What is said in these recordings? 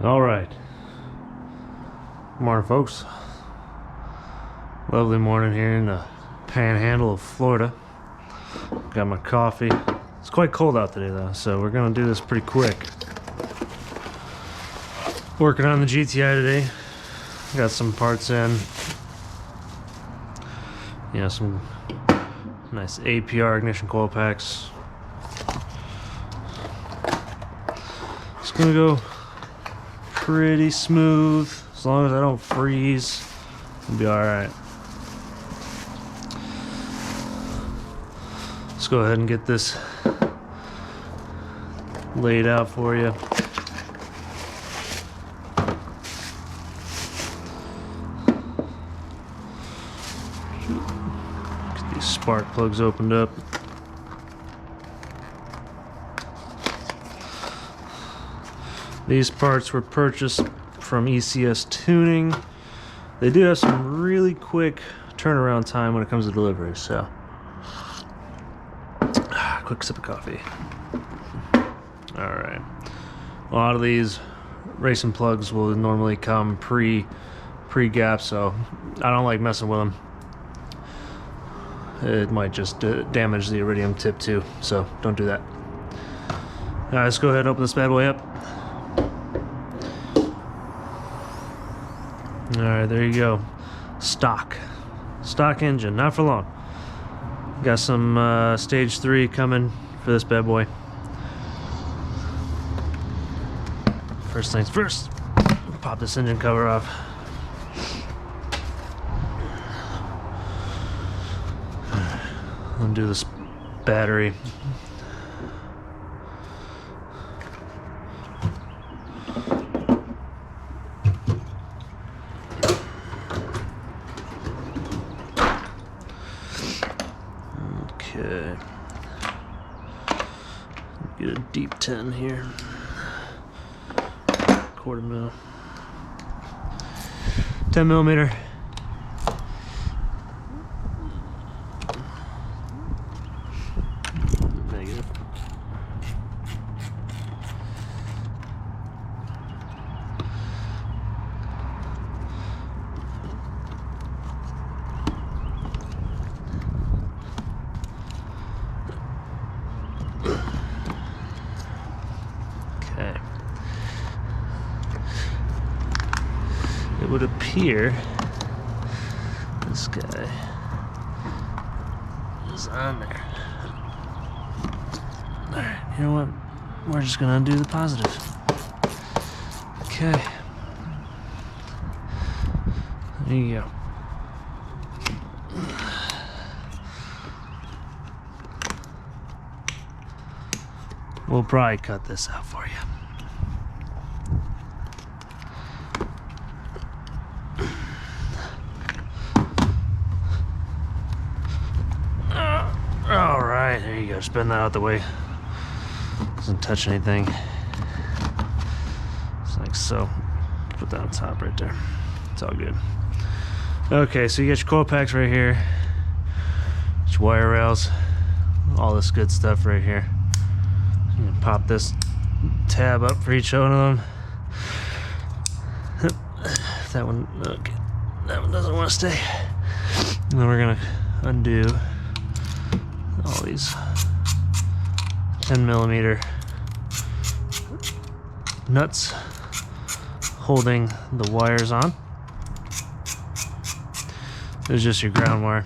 All right. Morning, folks. Lovely morning here in the panhandle of Florida. Got my coffee. It's quite cold out today though, so we're gonna do this pretty quick. Working on the GTI today. Got some parts in. You know, some nice APR ignition coil packs. It's gonna go pretty smooth. As long as I don't freeze, it'll be alright. Let's go ahead and get this laid out for you. Get these spark plugs opened up. These parts were purchased from ECS Tuning. They do have some really quick turnaround time when it comes to delivery, so quick sip of coffee. Alright, a lot of these racing plugs will normally come pre-gap, so I don't like messing with them. It might just damage the iridium tip too, so don't do that. Alright, let's go ahead and open this bad boy up. Alright, there you go. Stock engine, not for long. Got some stage 3 coming for this bad boy. First things first, pop this engine cover off. Undo this battery. Okay, get a deep 10 here, quarter mil, 10 millimeter. Negative. Okay. It would appear this guy is on there. Alright, you know what? We're just gonna undo the positive. Okay. There you go. We'll probably cut this out for you. All right, there you go. Spin that out the way. Doesn't touch anything. It's like so. Put that on top right there. It's all good. Okay, so you got your coil packs right here. Your wire rails. All this good stuff right here. You can pop this tab up for each one of them. That one, okay. That one doesn't want to stay. And then we're gonna undo all these 10 millimeter nuts holding the wires on. There's just your ground wire.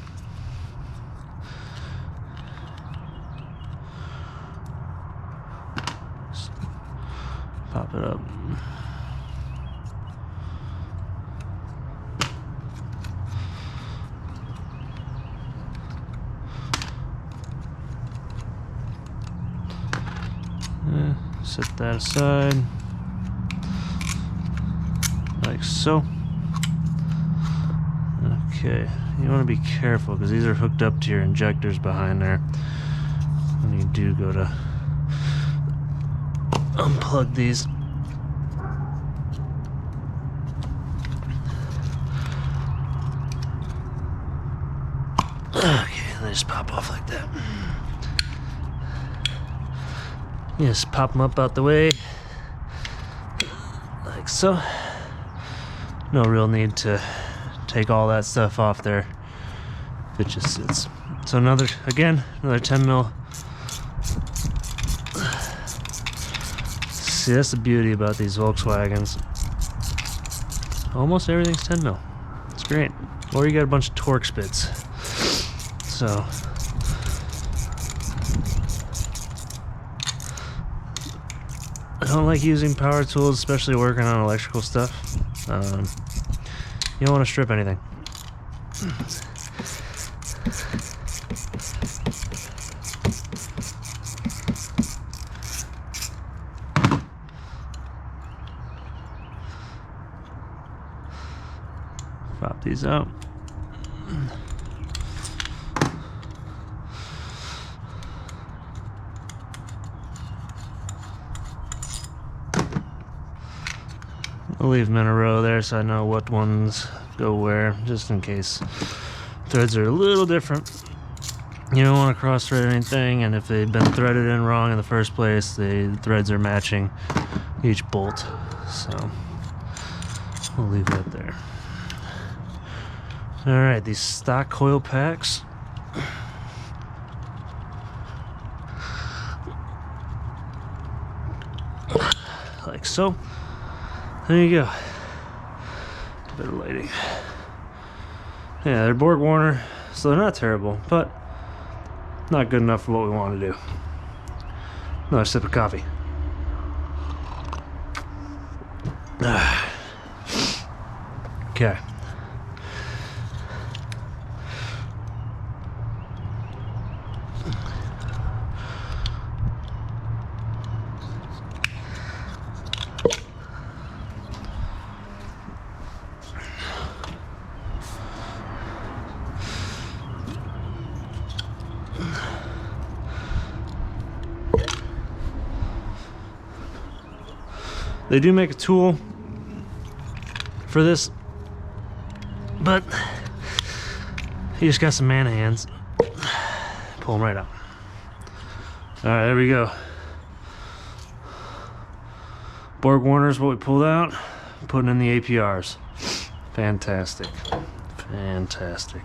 Just pop it up. Set that aside, like so. Okay, you want to be careful because these are hooked up to your injectors behind there. When you do go to unplug these. Okay, they just pop off like that. You just pop them up out the way, like so no real need to take all that stuff off there if it just sits. So another 10 mil. See, that's the beauty about these Volkswagens. Almost everything's 10 mil. It's great. Or you got a bunch of torque spits. So I don't like using power tools, especially working on electrical stuff. You don't want to strip anything. Pop these out. I'll leave them in a row there so I know what ones go where, just in case threads are a little different. You don't want to cross thread anything, and if they've been threaded in wrong in the first place, the threads are matching each bolt. So we'll leave that there. Alright, these stock coil packs. Like so. There you go. Bit of lighting. Yeah, they're Borg Warner, so they're not terrible, but not good enough for what we want to do. Another sip of coffee. Okay. They do make a tool for this, but you just got some man hands. Pull them right out. All right, there we go. Borg Warner's what we pulled out, putting in the APRs. Fantastic, fantastic.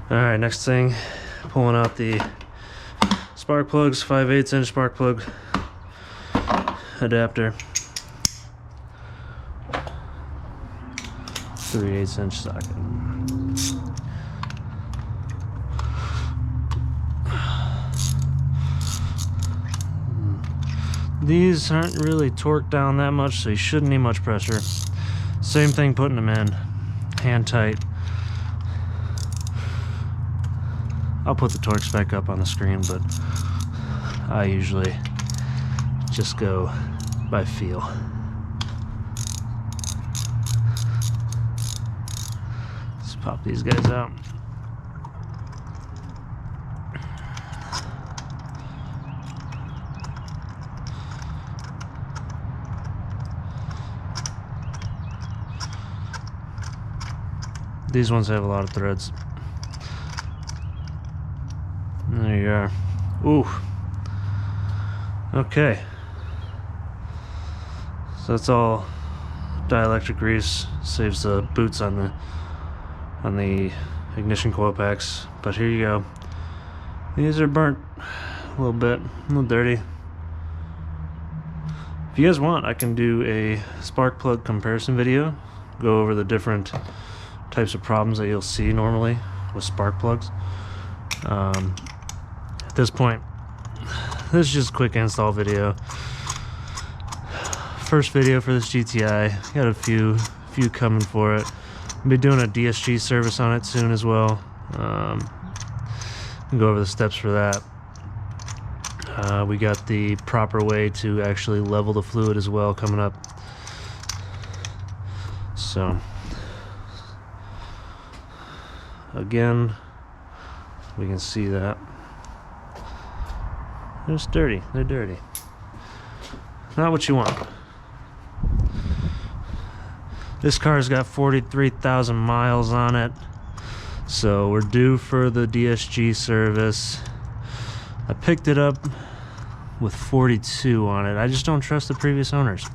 All right, next thing, pulling out the spark plugs, 5/8 inch spark plug adapter. 3/8 inch socket. These aren't really torqued down that much, so you shouldn't need much pressure. Same thing putting them in, hand tight. I'll put the torque spec up on the screen, but I usually just go by feel. Pop these guys out. These ones have a lot of threads. There you are. Ooh. Okay. So that's all dielectric grease. Saves the boots on the ignition coil packs, but here you go. These are burnt a little bit, a little dirty. If you guys want, I can do a spark plug comparison video, go over the different types of problems that you'll see normally with spark plugs. At this point, this is just a quick install video. First video for this GTI. Got a few coming for it. I'll be doing a DSG service on it soon as well. Go over the steps for that. We got the proper way to actually level the fluid as well coming up. So, again, we can see that. They're just dirty. They're dirty. Not what you want. This car's got 43,000 miles on it, so we're due for the DSG service. I picked it up with 42 on it. I just don't trust the previous owners.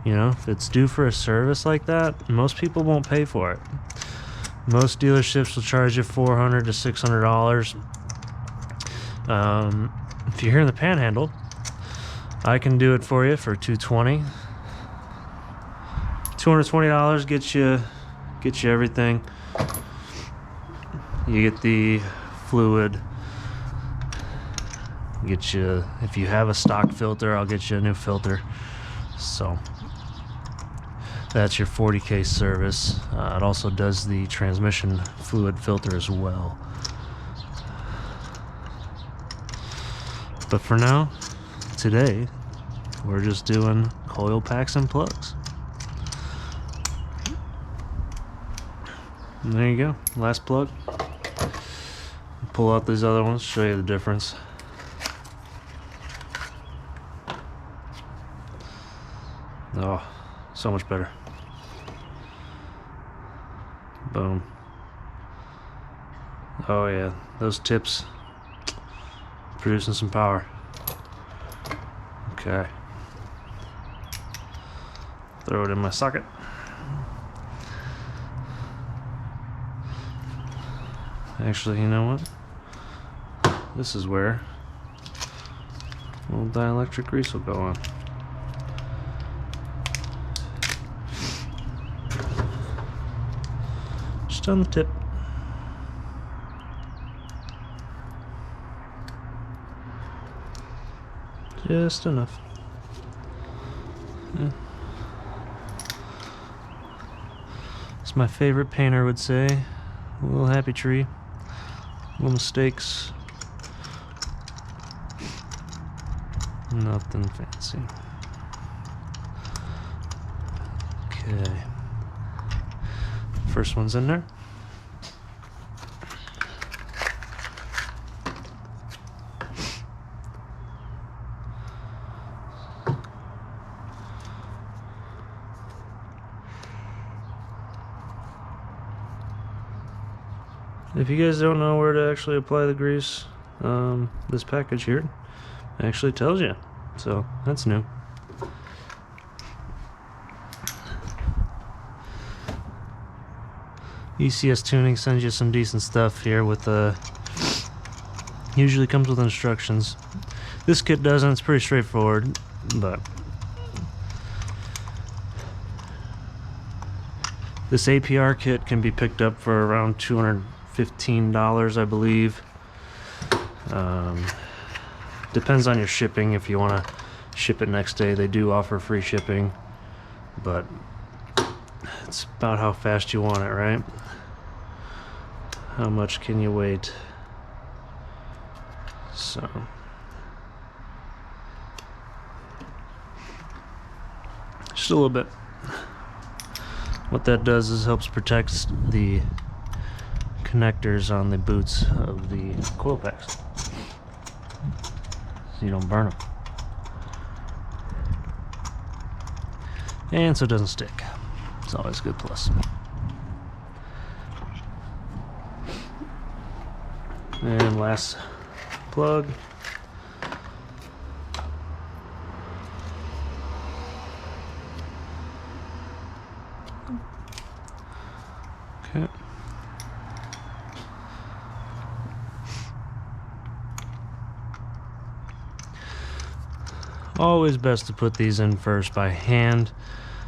You know, if it's due for a service like that, most people won't pay for it. Most dealerships will charge you $400 to $600. If you're here in the Panhandle, I can do it for you for $220. $220 gets you everything. You get the fluid. Get you, if you have a stock filter, I'll get you a new filter. So that's your $40K service. It also does the transmission fluid filter as well. But for now, today, we're just doing coil packs and plugs. And there you go, last plug. Pull out these other ones, show you the difference. Oh, so much better. Boom. Oh yeah, those tips producing some power. Okay. Throw it in my socket. Actually, you know what? This is where a little dielectric grease will go on. Just on the tip. Just enough. Yeah. As my favorite painter would say, a little happy tree, little mistakes, nothing fancy. Okay. First one's in there. If you guys don't know where to actually apply the grease, this package here actually tells you, so that's new. ECS Tuning sends you some decent stuff here with usually comes with instructions. This kit doesn't, it's pretty straightforward, but this APR kit can be picked up for around $215, I believe. Depends on your shipping. If you want to ship it next day, they do offer free shipping, but it's about how fast you want it, right? How much can you wait? So just a little bit. What that does is helps protect the connectors on the boots of the coil packs, so you don't burn them, and so it doesn't stick. It's always a good plus. And last plug. Okay. Always best to put these in first by hand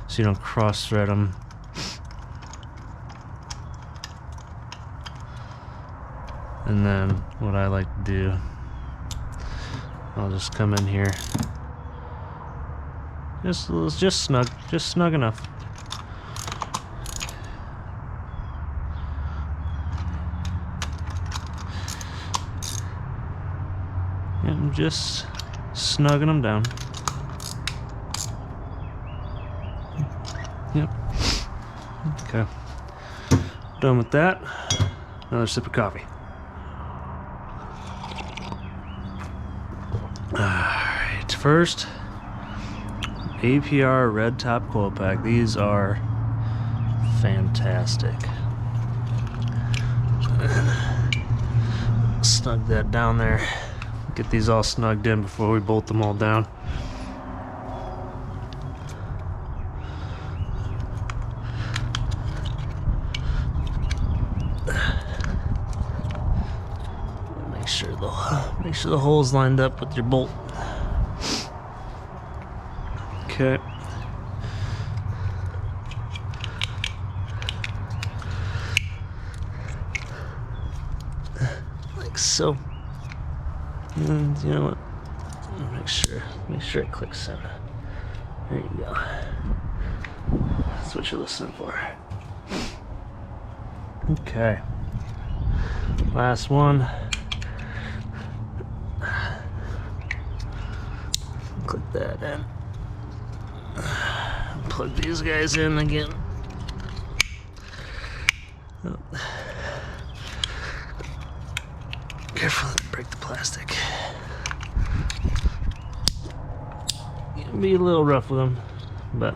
so you don't cross thread them. And then what I like to do, I'll just come in here, just snug enough. And just snugging them down. Yep. Okay. Done with that. Another sip of coffee. Alright, first, APR red top coil pack. These are fantastic. Snug that down there. Get these all snugged in before we bolt them all down. sure the hole's lined up with your bolt. Okay. Like so. And you know what? Make sure it clicks in. There you go. That's what you're listening for. Okay. Last one. Click that in. Plug these guys in again. Oh. Careful, break the plastic. You can be a little rough with them, but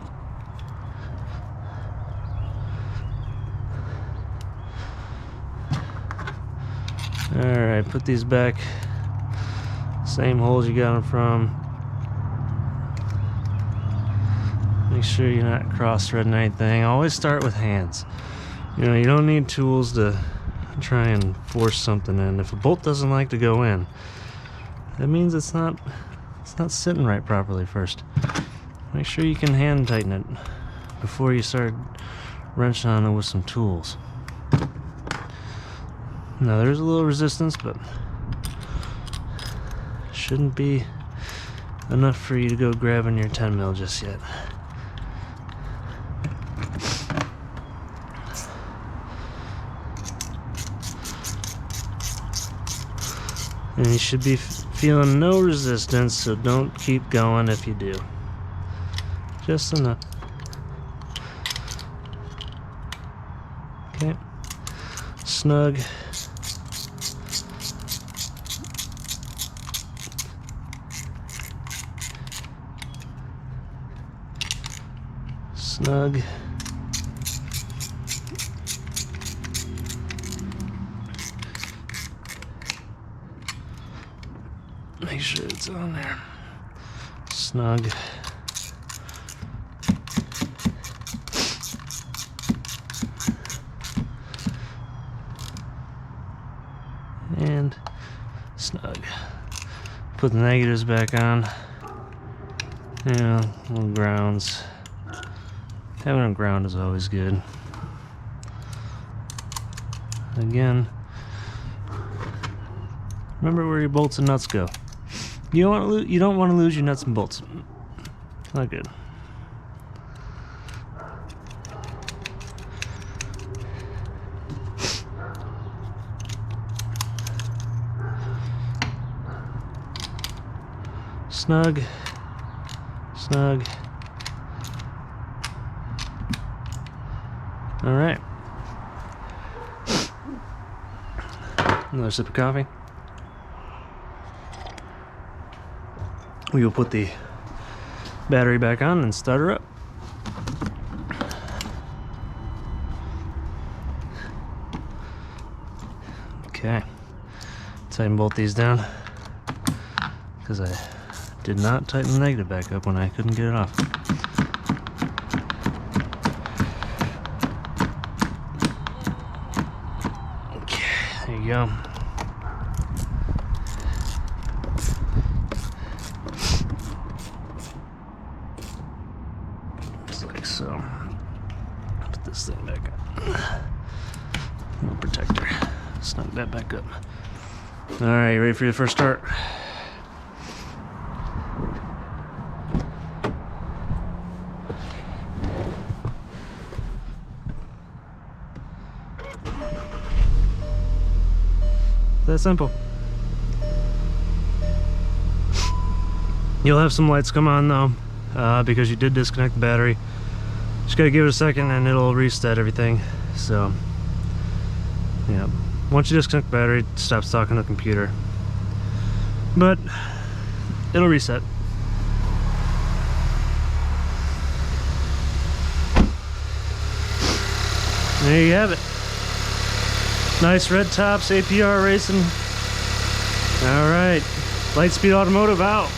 alright, put these back. Same holes you got them from. Make sure you're not cross-threading anything. Always start with hands. You know, you don't need tools to try and force something in. If a bolt doesn't like to go in, that means it's not sitting right properly first. Make sure you can hand tighten it before you start wrenching on it with some tools. Now there's a little resistance, but shouldn't be enough for you to go grabbing your 10 mil just yet. And you should be feeling no resistance, so don't keep going if you do. Just enough. Okay. Snug. Snug. Make sure it's on there. Snug. And snug. Put the negatives back on. Yeah, little grounds. Having a ground is always good. Again, remember where your bolts and nuts go. You don't want to lose your nuts and bolts. It's not good. Snug, snug. All right. Another sip of coffee. We will put the battery back on and start her up. Okay. Tighten both these down because I did not tighten the negative back up when I couldn't get it off. Okay, there you go. Just like so. Put this thing back up. Little protector. Snug that back up. Alright, you ready for your first start? That simple. You'll have some lights come on though, because you did disconnect the battery. Just gotta give it a second and it'll reset everything. So, yeah. Once you disconnect the battery, it stops talking to the computer. But it'll reset. There you have it. Nice red tops, APR racing. All right, Lightspeed Automotive out.